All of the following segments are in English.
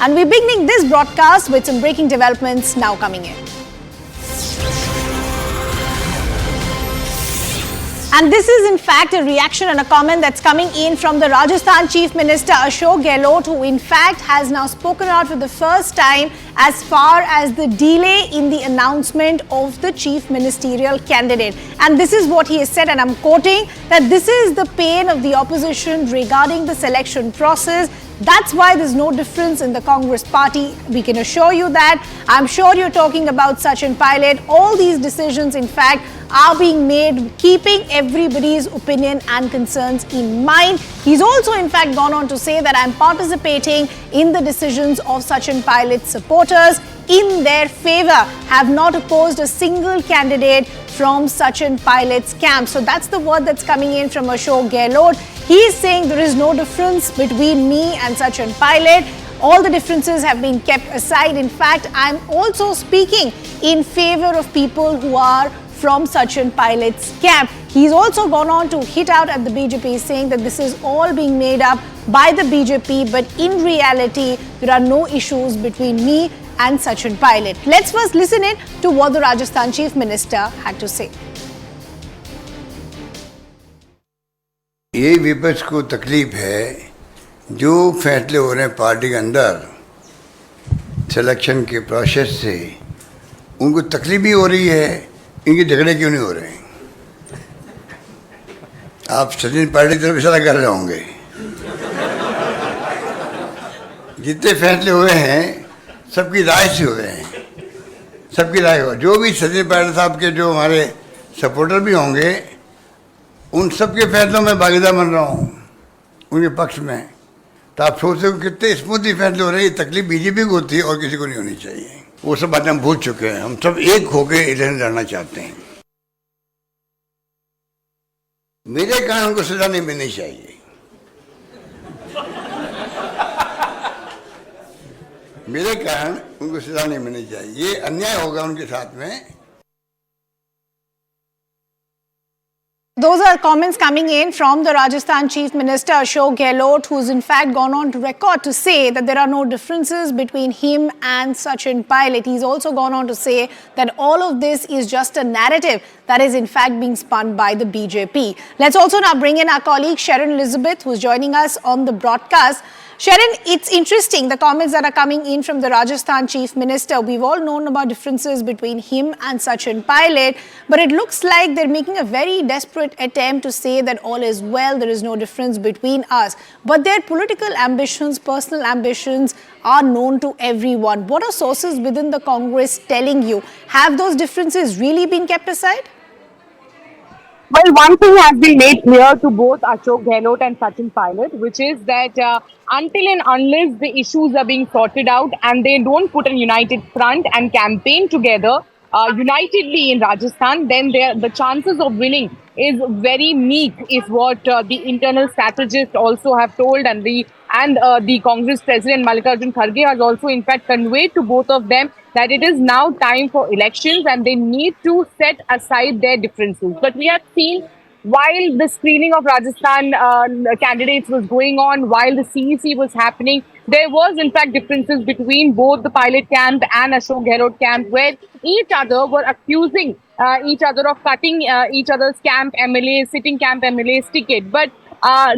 And we're beginning this broadcast with some breaking developments now coming in. And this is in fact a reaction and a comment that's coming in from the Rajasthan Chief Minister Ashok Gehlot, who in fact has now spoken out for the first time as far as the delay in the announcement of the chief ministerial candidate. And this is what he has said, and I'm quoting, that this is the pain of the opposition regarding the selection process. That's why there's no difference in the Congress party. We can assure you that. I'm sure you're talking about Sachin Pilot. All these decisions, in fact, are being made keeping everybody's opinion and concerns in mind. He's also, in fact, gone on to say that I'm participating in the decisions of Sachin Pilot's supporters in their favor, have not opposed a single candidate from Sachin Pilot's camp. So that's the word that's coming in from Ashok Gehlot. He is saying there is no difference between me and Sachin Pilot. All the differences have been kept aside. In fact, I'm also speaking in favor of people who are from Sachin Pilot's camp. He's also gone on to hit out at the BJP, saying that this is all being made up by the BJP, but in reality, there are no issues between me and Sachin Pilot. Let's first listen in to what the Rajasthan Chief Minister had to say. ये विपक्ष को तकलीफ है जो फैसले हो रहे हैं पार्टी के अंदर सिलेक्शन के प्रोसेस से, उनको तकलीफ भी हो रही है। इनके झगड़े क्यों नहीं हो रहे हैं? आप सचिन पायलट की तरफ इशारा कर रहे होंगे। जितने फैसले हुए हैं सबकी राय से हुए हैं, सबकी राय हो। जो भी सचिन पायलट साहब के जो हमारे सपोर्टर भी होंगे, उन सबके फैसलों में भागीदार बन रहा हूँ उनके पक्ष में। तो आप सोचते हो कितने स्मूथली फैसले हो रहे हैं। ये तकलीफ बीजेपी को होती है और किसी को नहीं होनी चाहिए। वो सब बातें हम भूल चुके हैं। हम सब एक होकर इलेक्शन लड़ना चाहते हैं। मेरे कारण उनको सजा नहीं मिलनी चाहिए। मेरे कारण उनको सजा नहीं मिलनी चाहिए। ये अन्याय होगा उनके साथ में। Those are comments coming in from the Rajasthan Chief Minister Ashok Gehlot, who's in fact gone on to record to say that there are no differences between him and Sachin Pilot. He's also gone on to say that all of this is just a narrative that is in fact being spun by the BJP. Let's also now bring in our colleague Sharon Elizabeth, who's joining us on the broadcast. Sharon, it's interesting, the comments that are coming in from the Rajasthan Chief Minister. We've all known about differences between him and Sachin Pilot, but it looks like they're making a very desperate attempt to say that all is well, there is no difference between us. But their political ambitions, personal ambitions are known to everyone. What are sources within the Congress telling you? Have those differences really been kept aside? Well, one thing has been made clear to both Ashok Gehlot and Sachin Pilot, which is that until and unless the issues are being sorted out and they don't put a united front and campaign together unitedly in Rajasthan, then the chances of winning is very meek, is what the internal strategists also have told, and the Congress President Mallikarjun Kharge has also in fact conveyed to both of them that it is now time for elections and they need to set aside their differences. But we have seen, while the screening of Rajasthan candidates was going on, while the CEC was happening, there was in fact differences between both the Pilot camp and Ashok Gehlot camp, where each other were accusing each other of cutting each other's camp MLAs, sitting camp MLAs ticket. But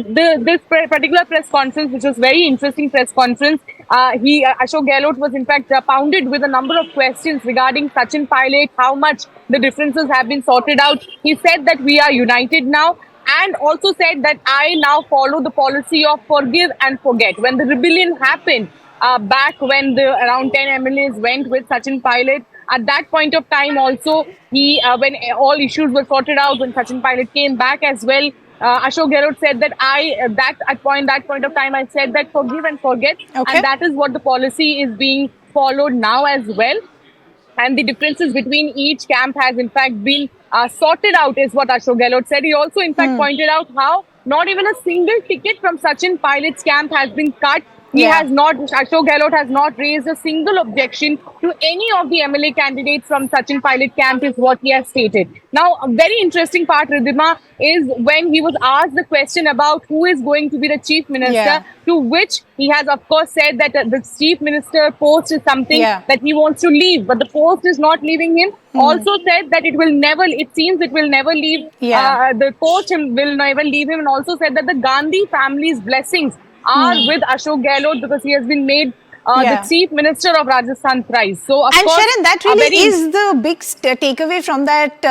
this particular press conference, which was very interesting press conference, Ashok Gehlot was in fact pounded with a number of questions regarding Sachin Pilot, how much the differences have been sorted out. He said that we are united now, and also said that I now follow the policy of forgive and forget. When the rebellion happened back when the around 10 MLAs went with Sachin Pilot, at that point of time also, when all issues were sorted out, when Sachin Pilot came back as well, Ashok Gehlot said that that point of time, I said that forgive and forget. Okay. And that is what the policy is being followed now as well. And the differences between each camp has in fact been sorted out, is what Ashok Gehlot said. He also in fact pointed out how not even a single ticket from Sachin Pilot's camp has been cut. Ashok Gehlot has not raised a single objection to any of the MLA candidates from Sachin Pilot camp, is what he has stated. Now, a very interesting part, Ridhima, is when he was asked the question about who is going to be the chief minister, to which he has, of course, said that the chief minister post is something that he wants to leave, but the post is not leaving him. Also said that it seems it will never leave, the post will never leave him, and also said that the Gandhi family's blessings are with Ashok Gehlot because he has been made the chief minister of Rajasthan thrice. So, of course, Sharon, that really is the big takeaway from that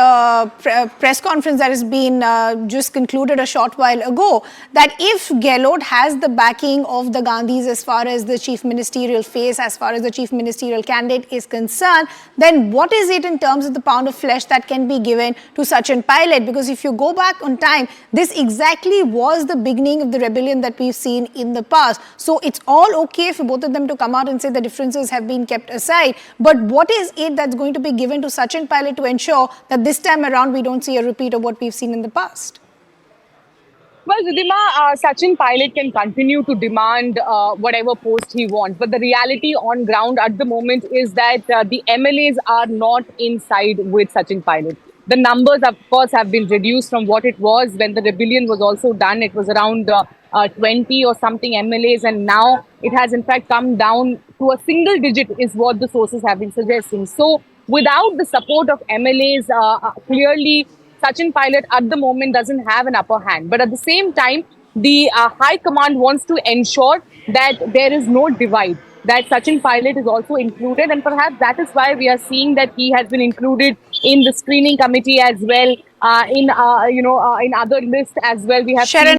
press conference that has been just concluded a short while ago, that if Gehlot has the backing of the Gandhis as far as the chief ministerial face, as far as the chief ministerial candidate is concerned, then what is it in terms of the pound of flesh that can be given to Sachin Pilot? Because if you go back on time, this exactly was the beginning of the rebellion that we've seen in the past. So it's all okay for both of them to come out and say the differences have been kept aside. But what is it that's going to be given to Sachin Pilot to ensure that this time around we don't see a repeat of what we've seen in the past? Well, Ridhima, Sachin Pilot can continue to demand whatever post he wants. But the reality on ground at the moment is that the MLAs are not inside with Sachin Pilot. The numbers, of course, have been reduced from what it was when the rebellion was also done. It was around 20 or something MLAs, and now it has in fact come down to a single digit, is what the sources have been suggesting. So, without the support of MLAs, clearly Sachin Pilot at the moment doesn't have an upper hand. But at the same time, the High Command wants to ensure that there is no divide, that Sachin Pilot is also included, and perhaps that is why we are seeing that he has been included in the screening committee as well, in other lists as well. We have Sharon,